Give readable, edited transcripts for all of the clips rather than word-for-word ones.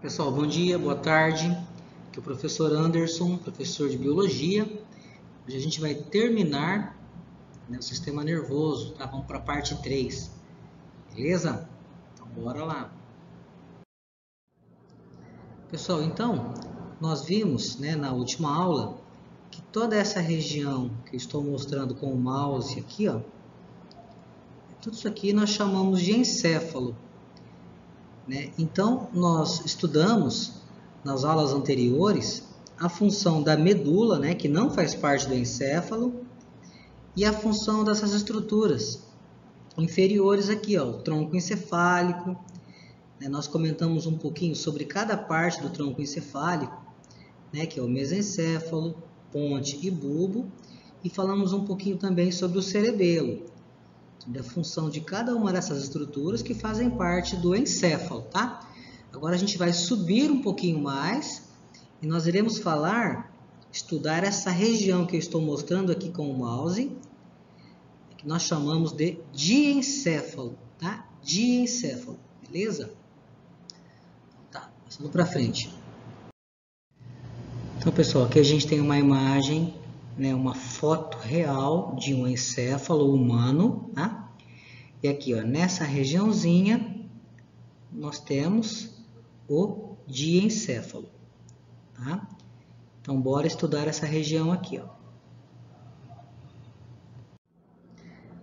Pessoal, bom dia, boa tarde. Aqui é o professor Anderson, professor de Biologia. Hoje a gente vai terminar, o sistema nervoso, tá? Vamos para a parte 3, beleza? Então, bora lá. Pessoal, então, nós vimos, na última aula, que toda essa região que eu estou mostrando com o mouse aqui, ó, tudo isso aqui nós chamamos de encéfalo. Então, nós estudamos nas aulas anteriores a função da medula, que não faz parte do encéfalo, e a função dessas estruturas inferiores aqui, ó, o tronco encefálico. Nós comentamos um pouquinho sobre cada parte do tronco encefálico, que é o mesencéfalo, ponte e bulbo, e falamos um pouquinho também sobre o cerebelo, da função de cada uma dessas estruturas que fazem parte do encéfalo, tá? Agora a gente vai subir um pouquinho mais e nós iremos estudar essa região que eu estou mostrando aqui com o mouse, que nós chamamos de diencéfalo, tá? Diencéfalo, beleza? Tá, passando para frente. Então, pessoal, aqui a gente tem uma imagem, uma foto real de um encéfalo humano, tá? E aqui, ó, nessa regiãozinha, nós temos o diencéfalo, tá? Então, bora estudar essa região aqui, ó.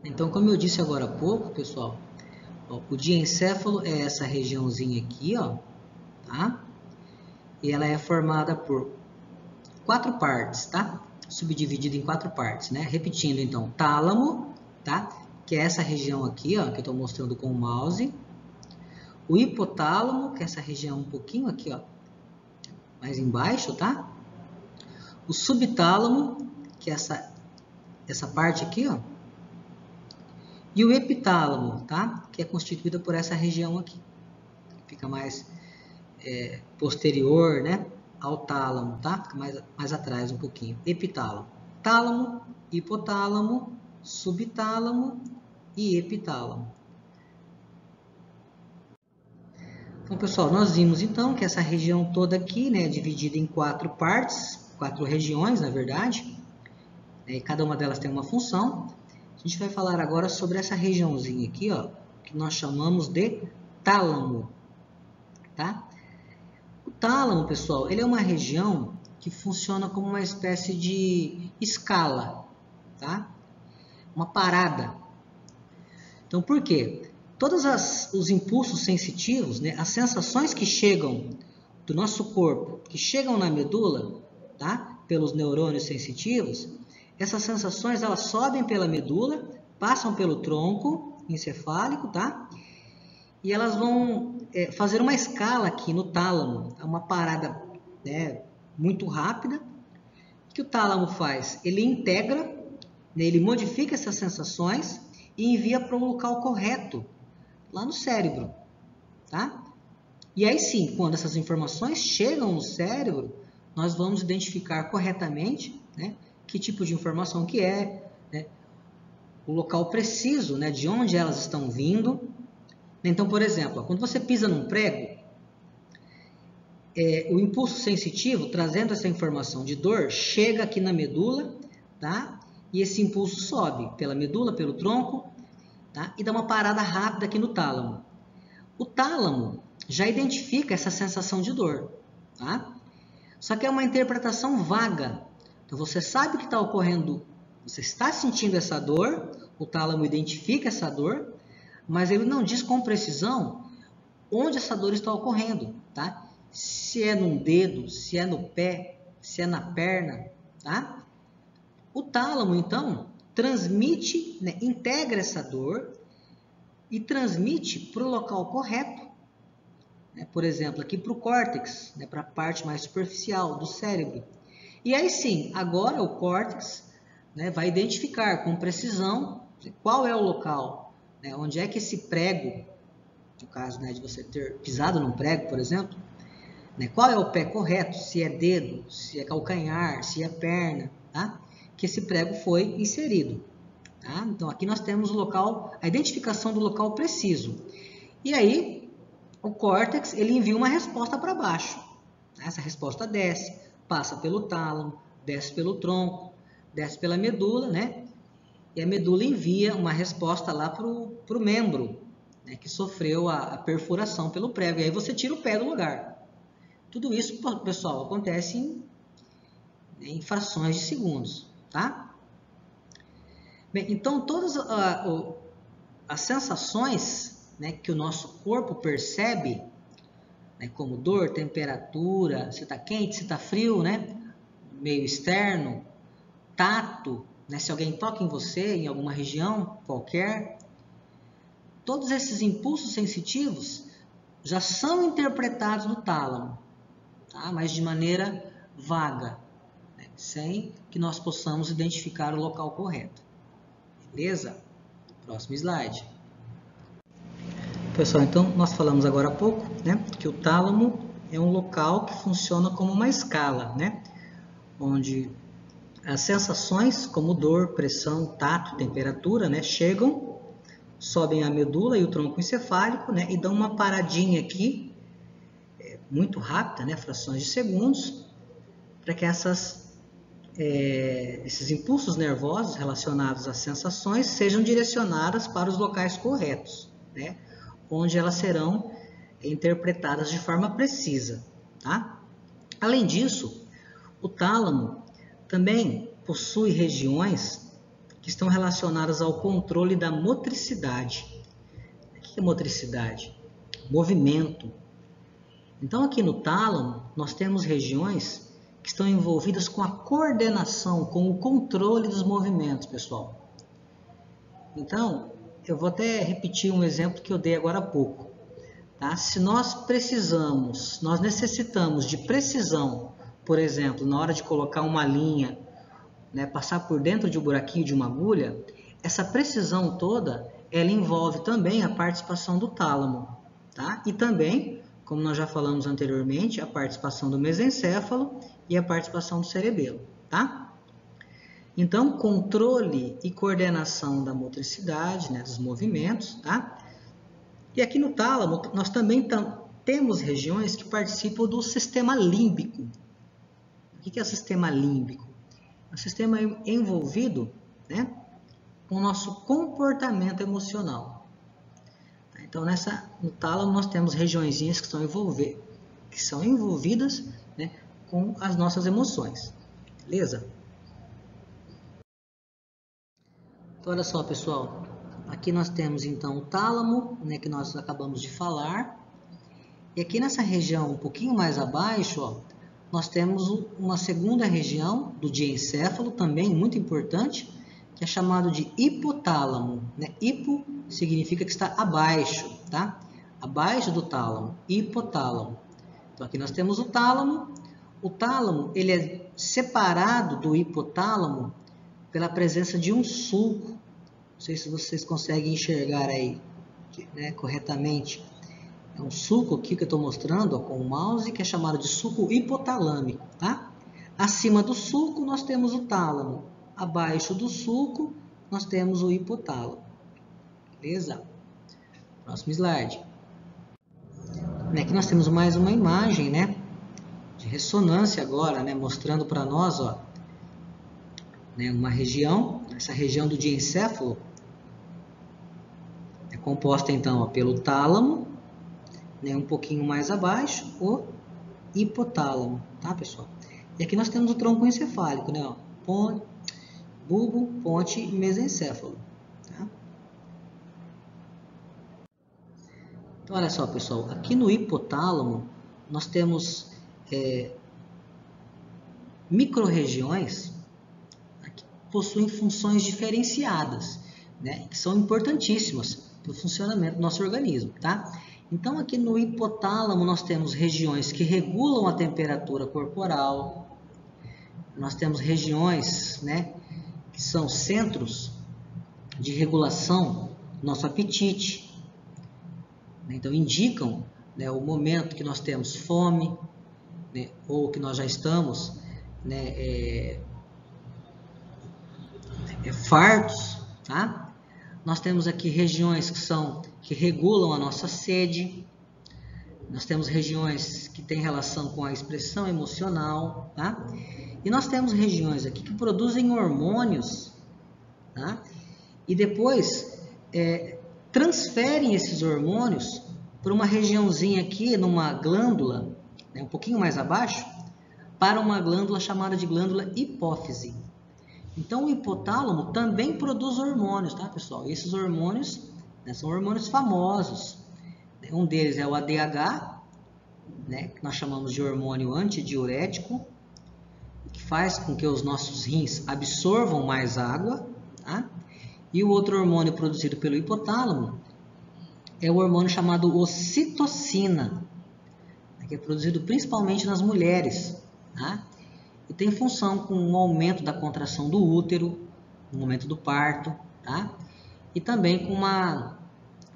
Então, como eu disse agora há pouco, pessoal, ó, o diencéfalo é essa regiãozinha aqui, ó, tá? E ela é formada por 4 partes, tá? Subdividida em 4 partes, né? Repetindo, então, tálamo, tá? Que é essa região aqui, ó, que eu estou mostrando com o mouse. O hipotálamo, que é essa região um pouquinho aqui, ó, mais embaixo, tá? O subtálamo, que é essa parte aqui, ó. E o epitálamo, tá? Que é constituída por essa região aqui. Fica mais posterior, ao tálamo, tá? Fica mais atrás um pouquinho. Epitálamo. Tálamo, hipotálamo, subtálamo e epitálamo. Então, pessoal, nós vimos então que essa região toda aqui, é dividida em 4 partes, 4 regiões, na verdade, e cada uma delas tem uma função. A gente vai falar agora sobre essa regiãozinha aqui, ó, que nós chamamos de tálamo, tá? O tálamo, pessoal, ele é uma região que funciona como uma espécie de escala, tá? Uma parada. Então, por quê? Todos os impulsos sensitivos, as sensações que chegam do nosso corpo, que chegam na medula, tá? Pelos neurônios sensitivos, essas sensações elas sobem pela medula, passam pelo tronco encefálico, tá? E elas vão fazer uma escala aqui no tálamo, uma parada muito rápida. O que o tálamo faz? Ele integra, ele modifica essas sensações e envia para um local correto, lá no cérebro, tá? E aí sim, quando essas informações chegam no cérebro, nós vamos identificar corretamente, que tipo de informação que é, o local preciso, de onde elas estão vindo. Então, por exemplo, quando você pisa num prego, o impulso sensitivo, trazendo essa informação de dor, chega aqui na medula, tá? E esse impulso sobe pela medula, pelo tronco, tá? E dá uma parada rápida aqui no tálamo. O tálamo já identifica essa sensação de dor, tá? Só que é uma interpretação vaga. Então, você sabe que está ocorrendo, você está sentindo essa dor, o tálamo identifica essa dor, mas ele não diz com precisão onde essa dor está ocorrendo, tá? Se é num dedo, se é no pé, se é na perna, tá? O tálamo, então, transmite, integra essa dor e transmite para o local correto. Por exemplo, aqui para o córtex, para a parte mais superficial do cérebro. E aí sim, agora o córtex vai identificar com precisão qual é o local, onde é que esse prego, no caso de você ter pisado num prego, por exemplo, qual é o pé correto, se é dedo, se é calcanhar, se é perna, tá? Que esse prego foi inserido. Tá? Então, aqui nós temos o local, a identificação do local preciso. E aí, o córtex ele envia uma resposta para baixo. Essa resposta desce, passa pelo tálamo, desce pelo tronco, desce pela medula, né? E a medula envia uma resposta lá para o membro, né, que sofreu a perfuração pelo prego. E aí você tira o pé do lugar. Tudo isso, pessoal, acontece em frações de segundos, tá? Bem, então, todas as sensações, né, que o nosso corpo percebe, né, como dor, temperatura, se está quente, se está frio, né, meio externo, tato, né, se alguém toca em você, em alguma região qualquer, todos esses impulsos sensitivos já são interpretados no tálamo, tá? Mas de maneira vaga, né, sem que nós possamos identificar o local correto. Beleza? Próximo slide. Pessoal, então nós falamos agora há pouco, né, que o tálamo é um local que funciona como uma escala, né, onde as sensações como dor, pressão, tato, temperatura, né, chegam, sobem a medula e o tronco encefálico, né, e dão uma paradinha aqui, muito rápida, né, frações de segundos, para que esses impulsos nervosos relacionados às sensações sejam direcionados para os locais corretos, né, onde elas serão interpretadas de forma precisa. Tá? Além disso, o tálamo também possui regiões que estão relacionadas ao controle da motricidade. O que é motricidade? Movimento. Então, aqui no tálamo, nós temos regiões que estão envolvidas com a coordenação, com o controle dos movimentos, pessoal. Então, eu vou até repetir um exemplo que eu dei agora há pouco. Tá? Se nós necessitamos de precisão, por exemplo, na hora de colocar uma linha, né, passar por dentro de um buraquinho de uma agulha, essa precisão toda, ela envolve também a participação do tálamo, tá? E também, como nós já falamos anteriormente, a participação do mesencéfalo e a participação do cerebelo, tá? Então, controle e coordenação da motricidade, né, dos movimentos, tá? E aqui no tálamo, nós também temos regiões que participam do sistema límbico. O que é o sistema límbico? É um sistema envolvido, né, com o nosso comportamento emocional. Então, no tálamo, nós temos regiõezinhas que são envolvidas, né, com as nossas emoções. Beleza? Então, olha só, pessoal. Aqui nós temos, então, o tálamo, né, que nós acabamos de falar. E aqui nessa região, um pouquinho mais abaixo, ó, nós temos uma segunda região do diencéfalo, também muito importante, que é chamado de hipotálamo. Né? Hipo significa que está abaixo, tá? Abaixo do tálamo, hipotálamo. Então, aqui nós temos o tálamo. O tálamo, ele é separado do hipotálamo pela presença de um sulco. Não sei se vocês conseguem enxergar aí, né, corretamente. É um sulco aqui que eu estou mostrando, ó, com o mouse, que é chamado de sulco hipotalâmico. Tá? Acima do sulco nós temos o tálamo. Abaixo do sulco nós temos o hipotálamo. Beleza? Próximo slide. Aqui nós temos mais uma imagem, né, de ressonância agora, né, mostrando para nós, ó, né, uma região, essa região do diencéfalo é composta então, ó, pelo tálamo, né, um pouquinho mais abaixo, o hipotálamo, tá, pessoal? E aqui nós temos o tronco encefálico, né, ó, bulbo, ponte e mesencéfalo. Tá? Então, olha só, pessoal, aqui no hipotálamo nós temos micro-regiões que possuem funções diferenciadas, né, que são importantíssimas para o funcionamento do nosso organismo, tá? Então, aqui no hipotálamo nós temos regiões que regulam a temperatura corporal, nós temos regiões, né, que são centros de regulação do nosso apetite, né, então indicam, né, o momento que nós temos fome, né, ou que nós já estamos, né, fartos, tá? Nós temos aqui regiões que regulam a nossa sede, Nós temos regiões que têm relação com a expressão emocional, tá? E nós temos regiões aqui que produzem hormônios, tá? E depois transferem esses hormônios para uma regiãozinha aqui, numa glândula, né, um pouquinho mais abaixo, para uma glândula chamada de glândula hipófise. Então, o hipotálamo também produz hormônios, tá, pessoal? E esses hormônios, né, são hormônios famosos. Um deles é o ADH, né, que nós chamamos de hormônio antidiurético, que faz com que os nossos rins absorvam mais água, tá? E o outro hormônio produzido pelo hipotálamo é o hormônio chamado ocitocina, que é produzido principalmente nas mulheres, tá? E tem função com o aumento da contração do útero, no momento do parto, tá? E também com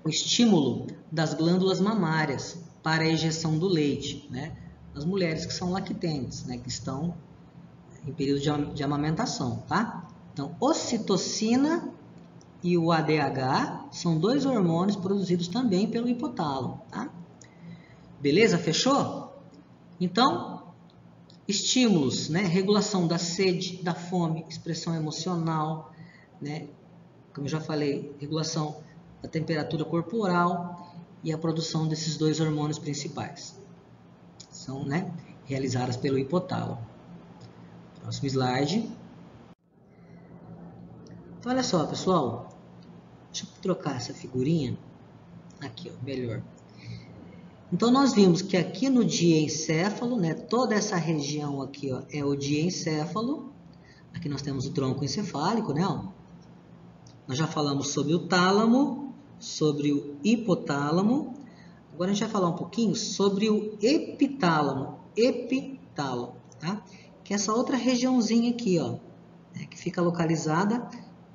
o estímulo das glândulas mamárias para a ejeção do leite, né? As mulheres que são lactentes, né? Que estão em período de amamentação, tá? Então, ocitocina e o ADH são dois hormônios produzidos também pelo hipotálamo, tá? Beleza? Fechou? Então, estímulos, né? Regulação da sede, da fome, expressão emocional, né? Como eu já falei, regulação da temperatura corporal e a produção desses dois hormônios principais. São, né, realizadas pelo hipotálamo. Próximo slide. Então, olha só, pessoal. Deixa eu trocar essa figurinha. Aqui, ó, melhor. Então, nós vimos que aqui no diencéfalo, né, toda essa região aqui, ó, é o diencéfalo. Aqui nós temos o tronco encefálico, né? Ó. Nós já falamos sobre o tálamo, sobre o hipotálamo. Agora a gente vai falar um pouquinho sobre o epitálamo. Epitálamo, tá? Que é essa outra regiãozinha aqui, ó, né, que fica localizada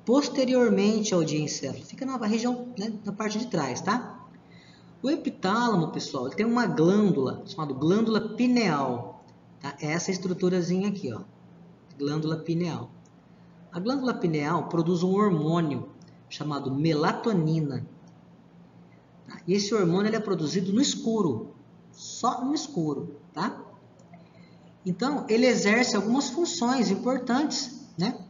posteriormente ao diencéfalo. Fica na região, né, na parte de trás, tá? O epitálamo, pessoal, ele tem uma glândula chamada glândula pineal. Tá? É essa estruturazinha aqui, ó, glândula pineal. A glândula pineal produz um hormônio chamado melatonina. Tá? E esse hormônio ele é produzido no escuro, só no escuro, tá? Então, ele exerce algumas funções importantes, né?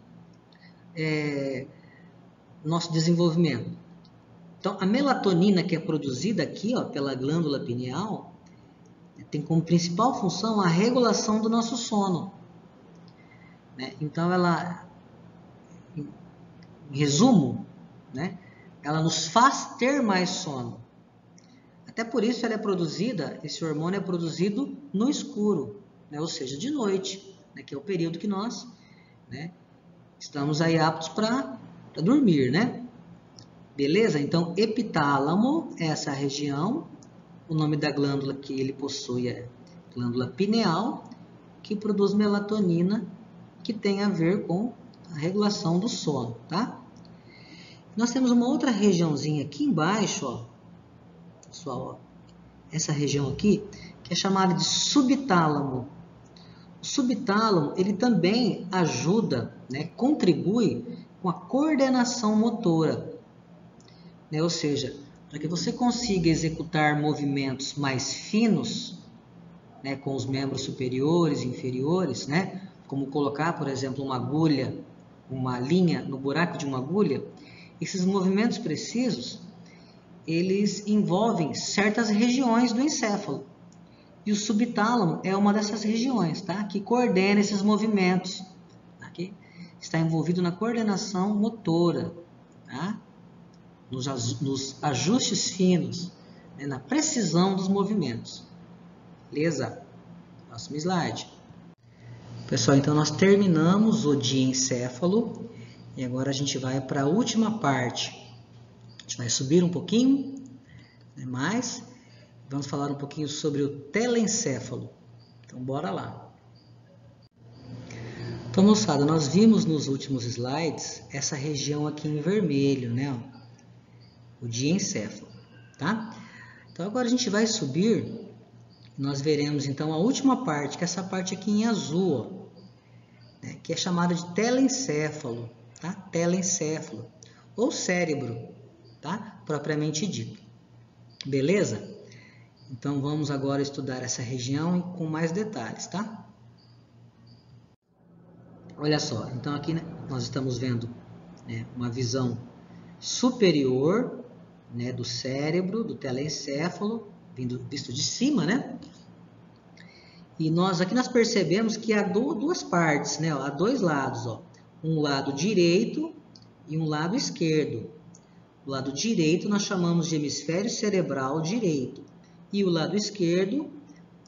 No nosso desenvolvimento. Então, a melatonina que é produzida aqui, ó, pela glândula pineal, tem como principal função a regulação do nosso sono. Né? Então, ela, em resumo, né, ela nos faz ter mais sono. Até por isso ela é produzida, esse hormônio é produzido no escuro, né? Ou seja, de noite, né, que é o período que nós, né, estamos aí aptos para dormir, né? Beleza? Então, epitálamo é essa região, o nome da glândula que ele possui é glândula pineal, que produz melatonina, que tem a ver com a regulação do sono, tá? Nós temos uma outra regiãozinha aqui embaixo, ó, pessoal, ó, essa região aqui, que é chamada de subtálamo. O subtálamo, ele também ajuda, né, contribui com a coordenação motora, né, ou seja, para que você consiga executar movimentos mais finos, né, com os membros superiores e inferiores, né, como colocar, por exemplo, uma agulha, uma linha no buraco de uma agulha, esses movimentos precisos, eles envolvem certas regiões do encéfalo. E o subtálamo é uma dessas regiões, tá? Que coordena esses movimentos. Tá? Que está envolvido na coordenação motora, tá? Nos ajustes finos, né? Na precisão dos movimentos. Beleza? Próximo slide. Pessoal, então nós terminamos o diencéfalo e agora a gente vai para a última parte. A gente vai subir um pouquinho, né, mais. Vamos falar um pouquinho sobre o telencéfalo. Então, bora lá. Então, moçada, nós vimos nos últimos slides essa região aqui em vermelho, né? Ó, o diencéfalo, tá? Então, agora a gente vai subir. Nós veremos, então, a última parte, que é essa parte aqui em azul, ó, né, que é chamada de telencéfalo, tá? Telencéfalo, ou cérebro, tá? Propriamente dito. Beleza? Então, vamos agora estudar essa região com mais detalhes, tá? Olha só, então aqui, né, nós estamos vendo, né, uma visão superior, né, do cérebro, do telencéfalo, visto de cima, né? E aqui nós percebemos que há duas partes, né? Há dois lados, ó. Um lado direito e um lado esquerdo. O lado direito nós chamamos de hemisfério cerebral direito. E o lado esquerdo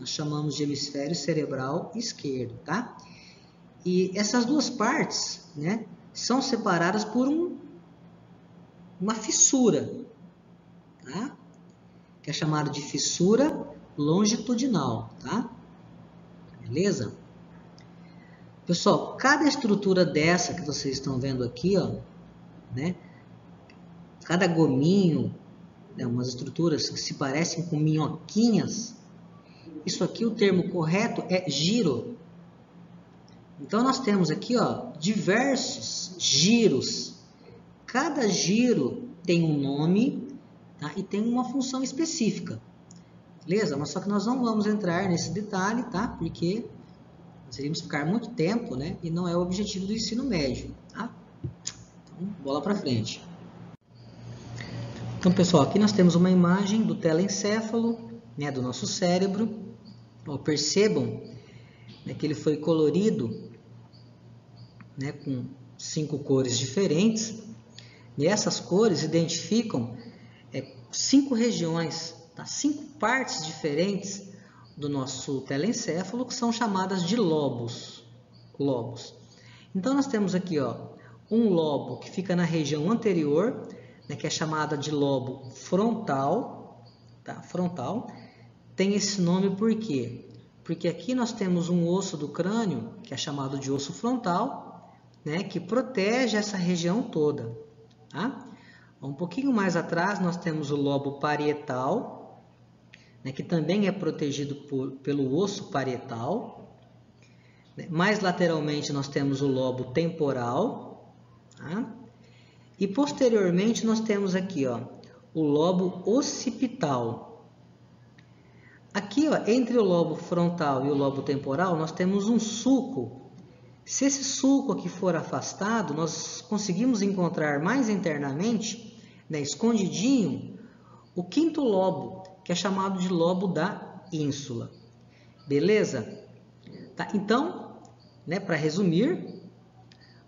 nós chamamos de hemisfério cerebral esquerdo, tá? E essas duas partes, né, são separadas por uma fissura, tá? Que é chamada de fissura longitudinal, tá? Beleza? Pessoal, cada estrutura dessa que vocês estão vendo aqui, ó, né? Cada gominho, né, umas estruturas que se parecem com minhoquinhas. Isso aqui, o termo correto é giro. Então, nós temos aqui, ó, diversos giros. Cada giro tem um nome, tá? E tem uma função específica. Beleza? Mas só que nós não vamos entrar nesse detalhe, tá? Porque nós iríamos ficar muito tempo, né? E não é o objetivo do ensino médio, tá? Então, bola para frente. Então, pessoal, aqui nós temos uma imagem do telencéfalo, né? Do nosso cérebro. Ó, percebam, né, que ele foi colorido, né? Com 5 cores diferentes. E essas cores identificam 5 regiões, tá? 5 partes diferentes do nosso telencéfalo que são chamadas de lobos. Então, nós temos aqui, ó, um lobo que fica na região anterior, né, que é chamada de lobo frontal, tá? Frontal. Tem esse nome por quê? Porque aqui nós temos um osso do crânio, que é chamado de osso frontal, né, que protege essa região toda. Tá? Um pouquinho mais atrás nós temos o lobo parietal, né, que também é protegido pelo osso parietal. Mais lateralmente nós temos o lobo temporal. Tá? E posteriormente nós temos aqui, ó, o lobo occipital. Aqui, ó, entre o lobo frontal e o lobo temporal nós temos um sulco. Se esse sulco aqui for afastado, nós conseguimos encontrar mais internamente, né, escondidinho, o 5º lobo, que é chamado de lobo da ínsula. Beleza? Tá? Então, né, para resumir,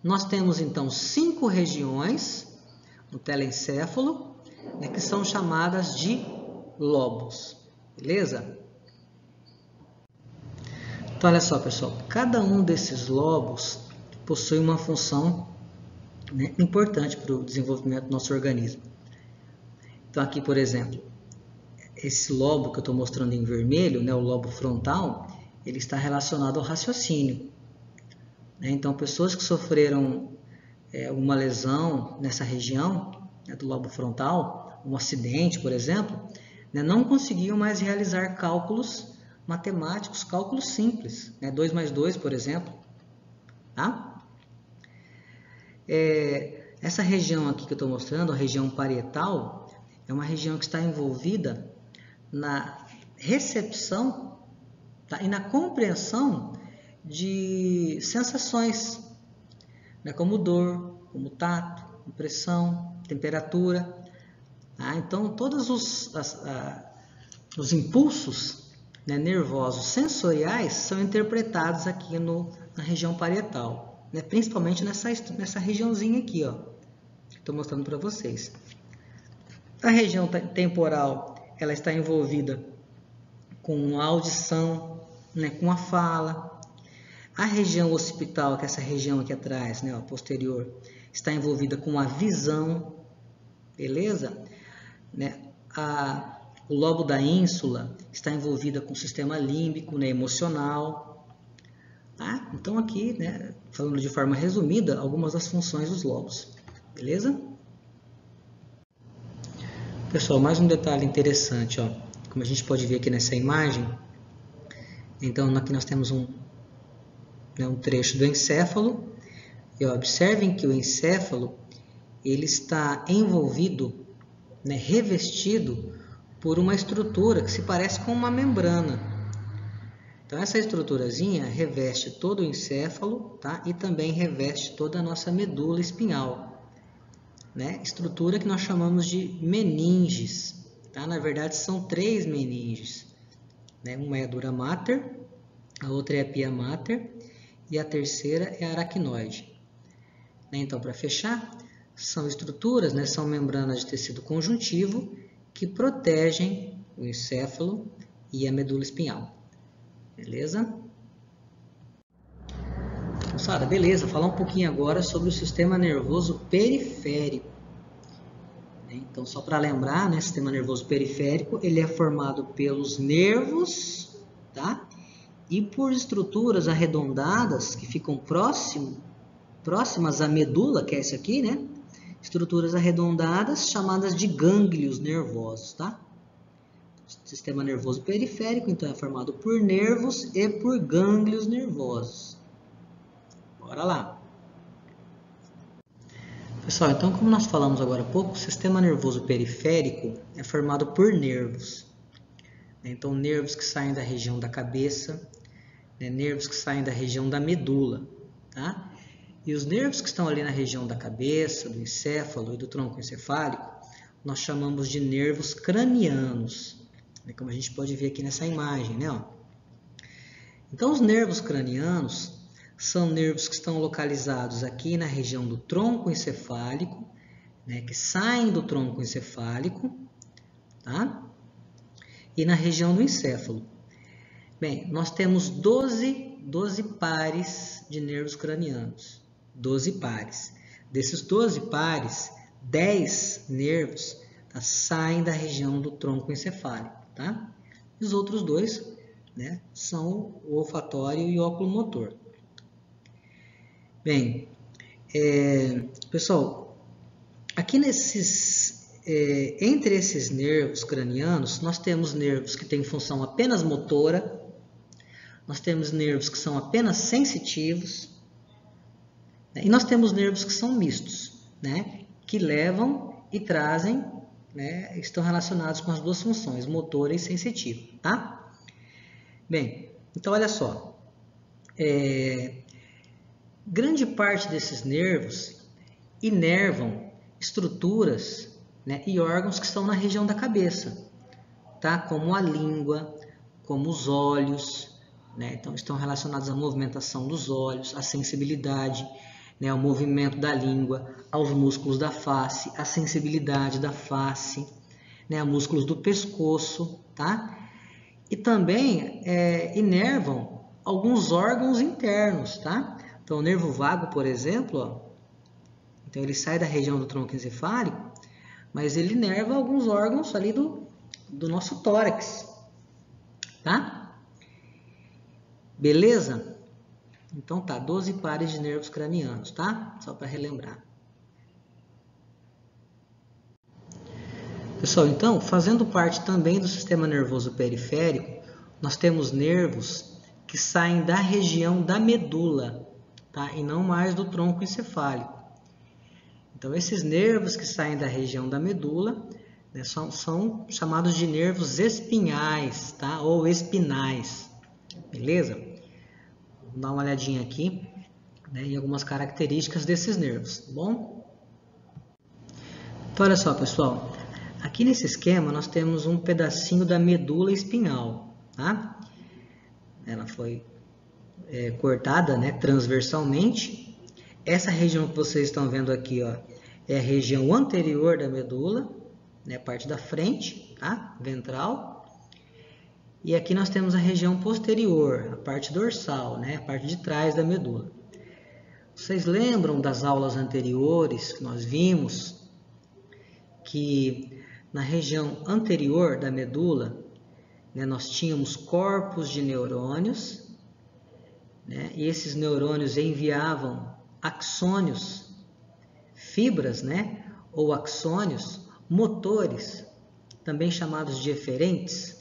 nós temos então 5 regiões no telencéfalo, né, que são chamadas de lobos. Beleza? Então, olha só, pessoal, cada um desses lobos possui uma função, né, importante para o desenvolvimento do nosso organismo. Então, aqui, por exemplo, esse lobo que eu estou mostrando em vermelho, né, o lobo frontal, ele está relacionado ao raciocínio. Né? Então, pessoas que sofreram uma lesão nessa região, né, do lobo frontal, um acidente, por exemplo, né, não conseguiam mais realizar cálculos matemáticos, cálculos simples, né? 2 mais 2, por exemplo. Tá? Essa região aqui que eu estou mostrando, a região parietal, é uma região que está envolvida na recepção, tá? E na compreensão de sensações, né? Como dor, como tato, impressão, temperatura. Tá? Então, todos os impulsos, né, nervosos sensoriais são interpretados aqui na região parietal, né, principalmente nessa regiãozinha aqui, ó, que estou mostrando para vocês. A região temporal, ela está envolvida com a audição, né, com a fala. A região occipital, que é essa região aqui atrás, né, ó, posterior, está envolvida com a visão, beleza? Né? O lobo da ínsula está envolvida com o sistema límbico, né, emocional. Tá? Então aqui, né, falando de forma resumida, algumas das funções dos lobos. Beleza? Pessoal, mais um detalhe interessante, ó. Como a gente pode ver aqui nessa imagem, então aqui nós temos um trecho do encéfalo. E ó, observem que o encéfalo ele está envolvido, né, revestido por uma estrutura que se parece com uma membrana. Então, essa estruturazinha reveste todo o encéfalo, tá? E também reveste toda a nossa medula espinhal, né? Estrutura que nós chamamos de meninges, tá? Na verdade, são 3 meninges, né? Uma é a dura mater, a outra é a pia mater e a terceira é a aracnoide. Então, para fechar, são estruturas, né? São membranas de tecido conjuntivo que protegem o encéfalo e a medula espinhal. Beleza? Moçada, beleza. Vou falar um pouquinho agora sobre o sistema nervoso periférico. Então, só para lembrar, né, sistema nervoso periférico, ele é formado pelos nervos, tá? E por estruturas arredondadas que ficam próximas à medula, que é esse aqui, né? Estruturas arredondadas chamadas de gânglios nervosos, tá? Sistema nervoso periférico, então, é formado por nervos e por gânglios nervosos. Bora lá. Pessoal, então, como nós falamos agora há pouco, o sistema nervoso periférico é formado por nervos. Então, nervos que saem da região da cabeça, né? Nervos que saem da região da medula, tá? E os nervos que estão ali na região da cabeça, do encéfalo e do tronco encefálico, nós chamamos de nervos cranianos, como a gente pode ver aqui nessa imagem, né? Então, os nervos cranianos são nervos que estão localizados aqui na região do tronco encefálico, né? Que saem do tronco encefálico, tá? E na região do encéfalo. Bem, nós temos 12 pares de nervos cranianos. 12 pares. Desses 12 pares, 10 nervos, tá, saem da região do tronco encefálico, tá? E os outros 2, né, são o olfatório e o oculomotor. Bem, pessoal, aqui entre esses nervos cranianos, nós temos nervos que têm função apenas motora, nós temos nervos que são apenas sensitivos, e nós temos nervos que são mistos, né? Que levam e trazem, né? Estão relacionados com as duas funções, motora e sensitivo, tá? Bem, então olha só. Grande parte desses nervos inervam estruturas, né? E órgãos que estão na região da cabeça, tá? Como a língua, como os olhos, né? Então estão relacionados à movimentação dos olhos, à sensibilidade, né, ao movimento da língua, aos músculos da face, à sensibilidade da face, né, a músculos do pescoço, tá? E também inervam alguns órgãos internos, tá? Então, o nervo vago, por exemplo, ó, então ele sai da região do tronco encefálico, mas ele inerva alguns órgãos ali do nosso tórax, tá? Beleza? Então tá, 12 pares de nervos cranianos, tá? Só para relembrar. Pessoal, então, fazendo parte também do sistema nervoso periférico, nós temos nervos que saem da região da medula, tá? E não mais do tronco encefálico. Então, esses nervos que saem da região da medula, né, são chamados de nervos espinhais, tá? Ou espinais, beleza? Vamos dar uma olhadinha aqui, né, em algumas características desses nervos, tá bom? Então, olha só, pessoal. Aqui nesse esquema, nós temos um pedacinho da medula espinhal, tá? Ela foi cortada, né, transversalmente. Essa região que vocês estão vendo aqui, ó, é a região anterior da medula, né, a parte da frente, tá? Ventral. E aqui nós temos a região posterior, a parte dorsal, né? A parte de trás da medula. Vocês lembram das aulas anteriores que nós vimos que na região anterior da medula, né, nós tínhamos corpos de neurônios, né? E esses neurônios enviavam axônios, fibras, né? Ou axônios motores, também chamados de eferentes.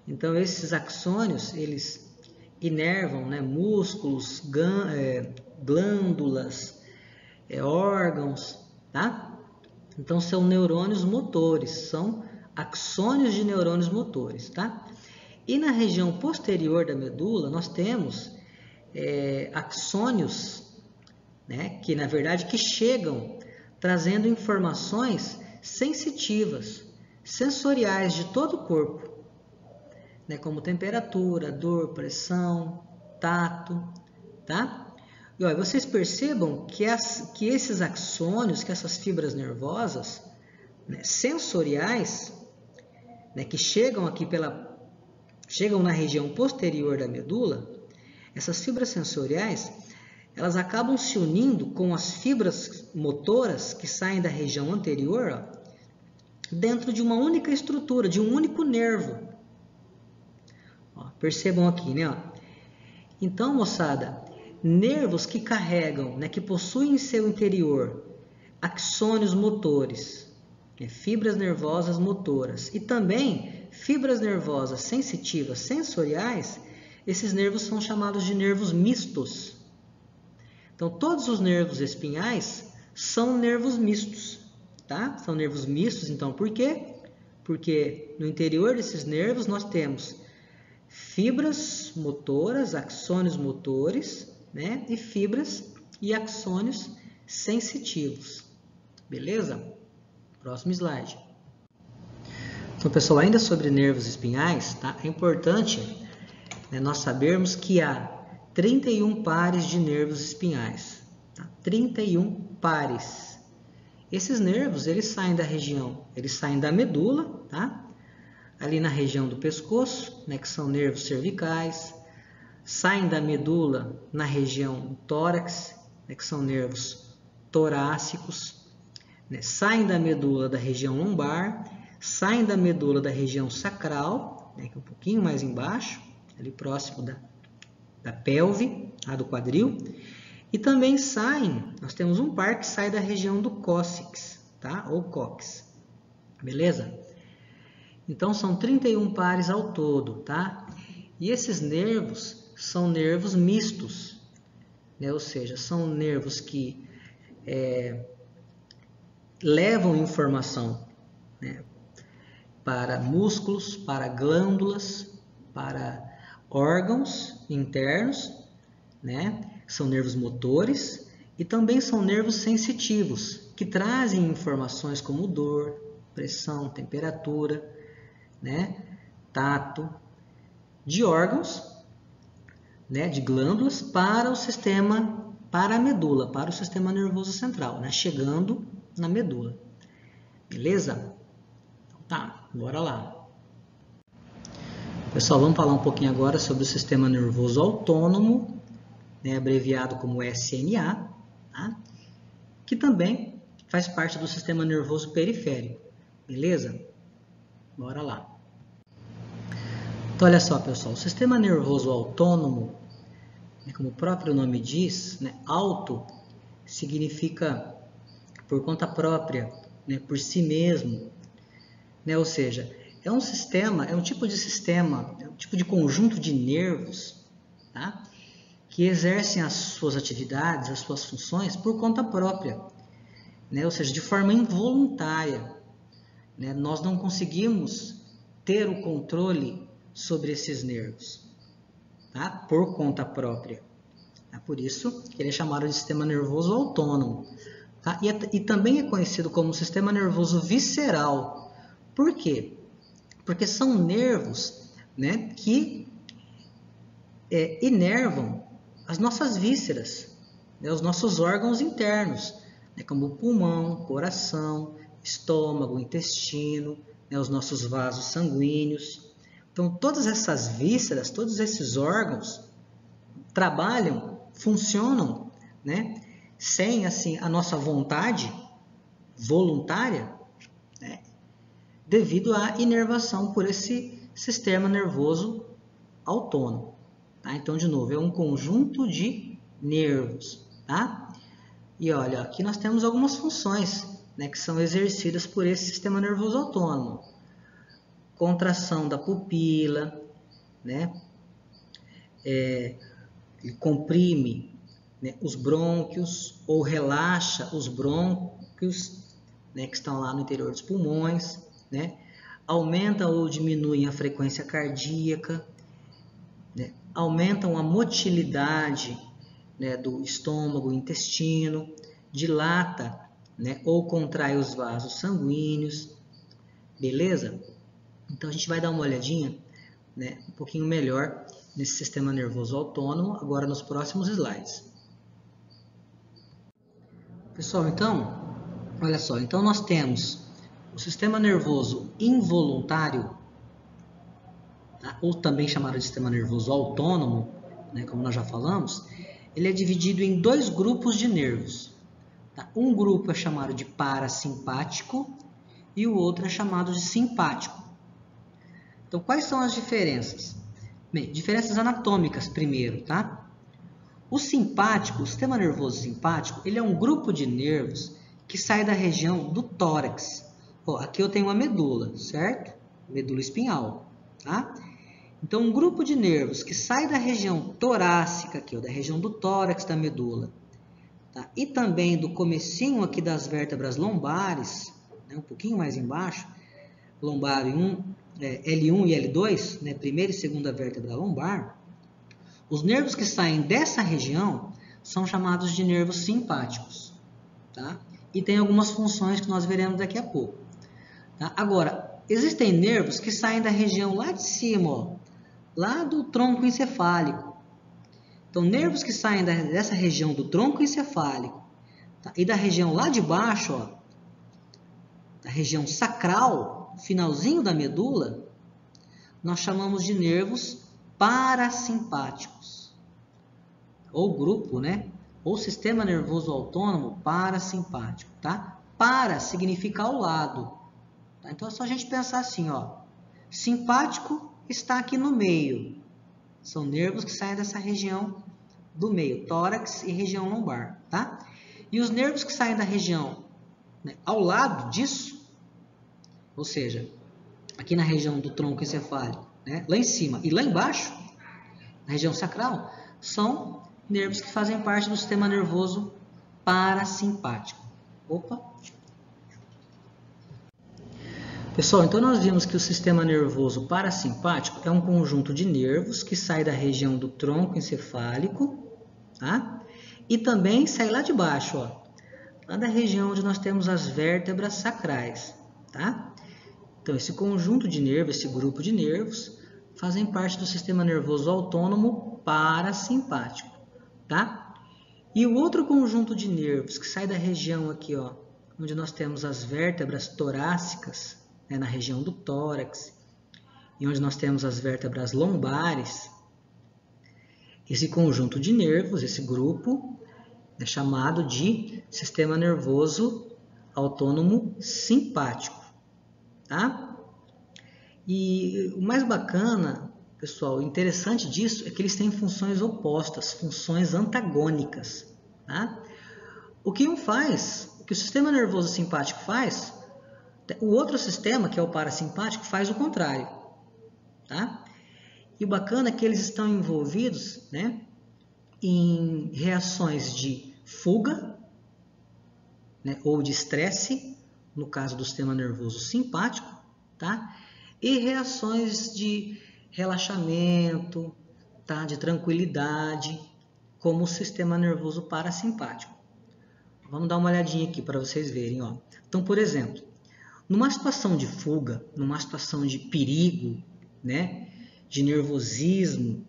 Então, esses axônios, eles inervam, né, músculos, glândulas, órgãos, tá? Então, são neurônios motores, são axônios de neurônios motores, tá? E na região posterior da medula, nós temos axônios, né, que na verdade que chegam trazendo informações sensitivas, sensoriais de todo o corpo, né, como temperatura, dor, pressão, tato, tá? E olha, vocês percebam que esses axônios, que essas fibras nervosas, né, sensoriais, né, que chegam na região posterior da medula, essas fibras sensoriais, elas acabam se unindo com as fibras motoras que saem da região anterior, ó, dentro de uma única estrutura, de um único nervo. Ó, percebam aqui, né? Ó. Então, moçada, nervos que carregam, né, que possuem em seu interior axônios motores, né, fibras nervosas motoras e também fibras nervosas sensitivas sensoriais, esses nervos são chamados de nervos mistos. Então, todos os nervos espinhais são nervos mistos, tá? São nervos mistos, então, por quê? Porque no interior desses nervos nós temos fibras motoras, axônios motores, né? E fibras e axônios sensitivos. Beleza? Próximo slide. Então, pessoal, ainda sobre nervos espinhais, tá? É importante, né, nós sabermos que há 31 pares de nervos espinhais. Tá? 31 pares. Esses nervos, eles saem da medula, tá? Ali na região do pescoço, né, que são nervos cervicais, saem da medula na região do tórax, né, que são nervos torácicos, né, saem da medula da região lombar, saem da medula da região sacral, né, que é um pouquinho mais embaixo, ali próximo da pelve, do quadril, e também nós temos um par que sai da região do cóccix, tá? Ou cóccix, beleza? Então, são 31 pares ao todo, tá? E esses nervos são nervos mistos, né? Ou seja, são nervos que levam informação, né, para músculos, para glândulas, para órgãos internos, né? São nervos motores e também são nervos sensitivos, que trazem informações como dor, pressão, temperatura, né? Tato, de órgãos, né? De glândulas para a medula, para o sistema nervoso central, né? Chegando na medula. Beleza? Então, tá, bora lá. Pessoal, vamos falar um pouquinho agora sobre o sistema nervoso autônomo, né, abreviado como SMA, tá? Que também faz parte do sistema nervoso periférico, beleza? Bora lá. Então, olha só, pessoal, o sistema nervoso autônomo, né, como o próprio nome diz, né, auto significa por conta própria, né, por si mesmo, né, ou seja, é um tipo de conjunto de nervos, tá? Que exercem as suas atividades, as suas funções por conta própria, né? Ou seja, de forma involuntária, né? Nós não conseguimos ter o controle sobre esses nervos, tá? Por conta própria. É por isso que ele é chamado de sistema nervoso autônomo, tá? E também é conhecido como sistema nervoso visceral. Por quê? Porque são nervos, né, que inervam as nossas vísceras, né, os nossos órgãos internos, né, como o pulmão, coração, estômago, intestino, né, os nossos vasos sanguíneos. Então, todas essas vísceras, todos esses órgãos trabalham, funcionam, né, sem assim, a nossa vontade voluntária, né, devido à inervação por esse sistema nervoso autônomo. Tá? Então, de novo, é um conjunto de nervos. Tá? E olha, aqui nós temos algumas funções, né, que são exercidas por esse sistema nervoso autônomo. Contração da pupila, né? Ele comprime, né, os brônquios ou relaxa os brônquios, né, que estão lá no interior dos pulmões, né? aumentam ou diminuem a frequência cardíaca, né? Aumentam a motilidade, né, do estômago, intestino, dilata, né, ou contrai os vasos sanguíneos, beleza? Então a gente vai dar uma olhadinha, né, um pouquinho melhor nesse sistema nervoso autônomo agora nos próximos slides. Pessoal, então, olha só, então nós temos o sistema nervoso involuntário, tá? Ou também chamado de sistema nervoso autônomo, né, como nós já falamos. Ele é dividido em dois grupos de nervos. Tá? Um grupo é chamado de parasimpático e o outro é chamado de simpático. Então, quais são as diferenças? Bem, diferenças anatômicas primeiro, tá? O simpático, o sistema nervoso simpático, ele é um grupo de nervos que sai da região do tórax. Ó, aqui eu tenho uma medula, certo? Medula espinhal, tá? Então, um grupo de nervos que sai da região torácica, aqui, ó, da região do tórax da medula, tá? E também do comecinho aqui das vértebras lombares, né, um pouquinho mais embaixo, lombar L1 e L2, né, primeira e segunda vértebra lombar, os nervos que saem dessa região são chamados de nervos simpáticos, tá? E tem algumas funções que nós veremos daqui a pouco. Tá? Agora, existem nervos que saem da região lá de cima, ó, lá do tronco encefálico. Então, nervos que saem dessa região do tronco encefálico, tá? E da região lá de baixo, ó, da região sacral, finalzinho da medula, nós chamamos de nervos parasimpáticos. Ou grupo, né? Ou sistema nervoso autônomo parasimpático, tá? Para significa ao lado. Tá? Então, é só a gente pensar assim, ó. Simpático está aqui no meio. São nervos que saem dessa região do meio, tórax e região lombar, tá? E os nervos que saem da região, né, ao lado disso, ou seja, aqui na região do tronco encefálico, né, lá em cima e lá embaixo, na região sacral, são nervos que fazem parte do sistema nervoso parasimpático. Opa! Pessoal, então nós vimos que o sistema nervoso parasimpático é um conjunto de nervos que sai da região do tronco encefálico, tá? E também sai lá de baixo, ó, lá da região onde nós temos as vértebras sacrais, tá? Então, esse conjunto de nervos, esse grupo de nervos, fazem parte do sistema nervoso autônomo parasimpático, tá? E o outro conjunto de nervos que sai da região aqui, ó, onde nós temos as vértebras torácicas, né, na região do tórax, e onde nós temos as vértebras lombares, esse conjunto de nervos, esse grupo, é chamado de sistema nervoso autônomo simpático, tá? E o mais bacana, pessoal, interessante disso é que eles têm funções opostas, funções antagônicas, tá? O que um faz, o que o sistema nervoso simpático faz, o outro sistema, que é o parasimpático, faz o contrário, tá? E o bacana é que eles estão envolvidos, né, em reações de fuga, né, ou de estresse, no caso do sistema nervoso simpático, tá? E reações de relaxamento, tá? De tranquilidade, como o sistema nervoso parasimpático. Vamos dar uma olhadinha aqui para vocês verem, ó. Então, por exemplo, numa situação de fuga, numa situação de perigo, né, de nervosismo,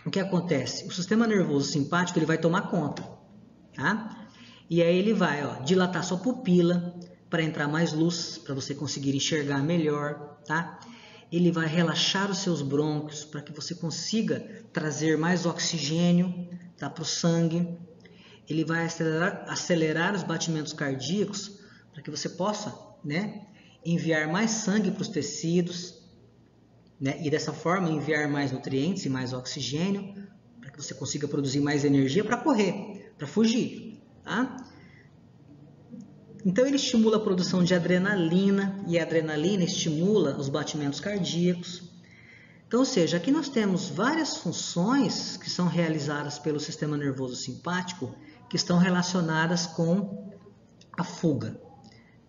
o que acontece? O sistema nervoso simpático ele vai tomar conta, tá? E aí ele vai, ó, dilatar sua pupila para entrar mais luz, para você conseguir enxergar melhor, tá? Ele vai relaxar os seus brônquios para que você consiga trazer mais oxigênio, tá, para o sangue. Ele vai acelerar os batimentos cardíacos para que você possa, né, enviar mais sangue para os tecidos, né, e dessa forma enviar mais nutrientes e mais oxigênio para que você consiga produzir mais energia para correr, para fugir, tá? Então ele estimula a produção de adrenalina e a adrenalina estimula os batimentos cardíacos. Então, ou seja, aqui nós temos várias funções que são realizadas pelo sistema nervoso simpático que estão relacionadas com a fuga,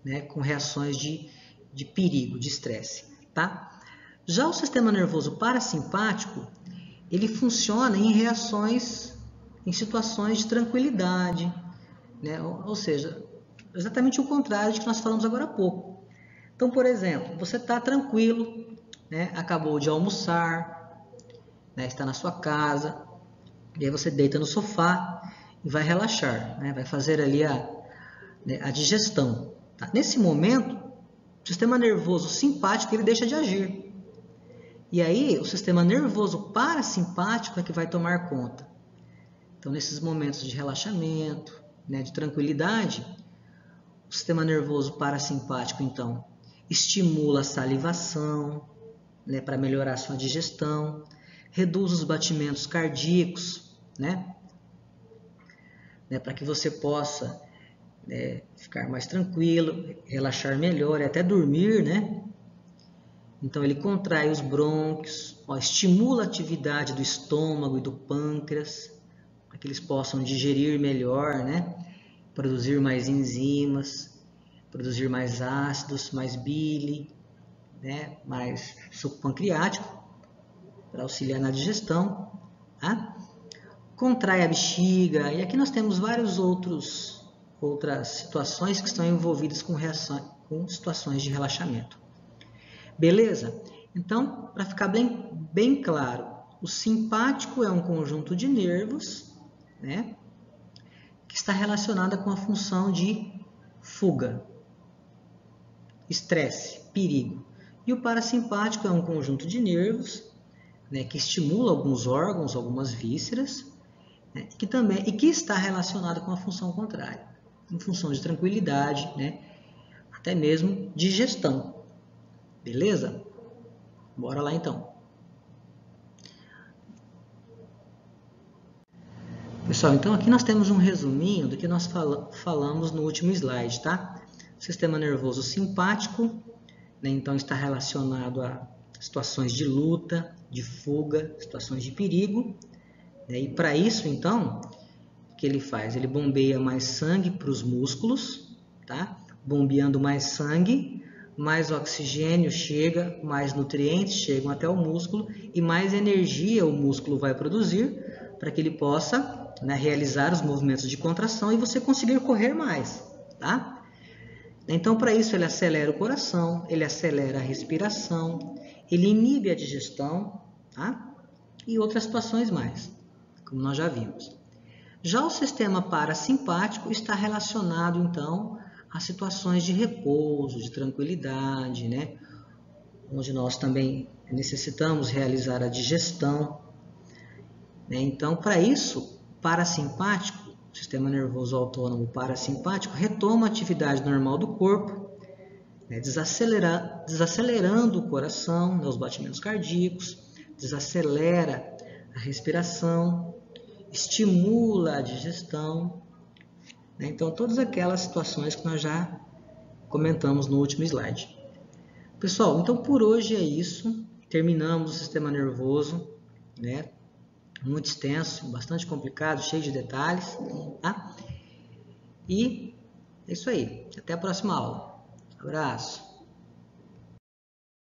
né, com reações de perigo, de estresse. tá? Já o sistema nervoso parasimpático, ele funciona em reações, em situações de tranquilidade, né? Ou seja, exatamente o contrário de que nós falamos agora há pouco. Então, por exemplo, você está tranquilo, né? Acabou de almoçar, né? Está na sua casa, e aí você deita no sofá e vai relaxar, né? Vai fazer ali a digestão. Tá? Nesse momento, o sistema nervoso simpático ele deixa de agir. E aí, o sistema nervoso parasimpático é que vai tomar conta. Então, nesses momentos de relaxamento, né, de tranquilidade, o sistema nervoso parasimpático, então, estimula a salivação, né, para melhorar a sua digestão, reduz os batimentos cardíacos, né, para que você possa ficar mais tranquilo, relaxar melhor e até dormir, né? Então ele contrai os brônquios, estimula a atividade do estômago e do pâncreas, para que eles possam digerir melhor, né? Produzir mais enzimas, produzir mais ácidos, mais bile, né? Mais suco pancreático, para auxiliar na digestão. Tá? Contrai a bexiga, e aqui nós temos várias outras situações que estão envolvidas com situações de relaxamento. Beleza? Então, para ficar bem claro, o simpático é um conjunto de nervos, né, que está relacionada com a função de fuga, estresse, perigo. E o parasimpático é um conjunto de nervos, né, que estimula alguns órgãos, algumas vísceras, né, que está relacionado com a função contrária, em função de tranquilidade, né, até mesmo digestão. Beleza? Bora lá então. Pessoal, então aqui nós temos um resuminho do que nós falamos no último slide, tá? O sistema nervoso simpático, né, então está relacionado a situações de luta, de fuga, situações de perigo, né, e para isso, então, o que ele faz? Ele bombeia mais sangue para os músculos, tá? Bombeando mais sangue, mais oxigênio chega, mais nutrientes chegam até o músculo e mais energia o músculo vai produzir para que ele possa, né, realizar os movimentos de contração e você conseguir correr mais, tá? Então, para isso, ele acelera o coração, ele acelera a respiração, ele inibe a digestão, tá? E outras situações mais, como nós já vimos. Já o sistema parasimpático está relacionado, então, a situações de repouso, de tranquilidade, né? Onde nós também necessitamos realizar a digestão, né? Então, para isso, parasimpático, o sistema nervoso autônomo parasimpático, retoma a atividade normal do corpo, né? Desacelerando o coração, né? Os batimentos cardíacos, desacelera a respiração, estimula a digestão, né? Então, todas aquelas situações que nós já comentamos no último slide. Pessoal, então por hoje é isso. Terminamos o sistema nervoso, né? Muito extenso, bastante complicado, cheio de detalhes, tá? E é isso aí. Até a próxima aula. Abraço.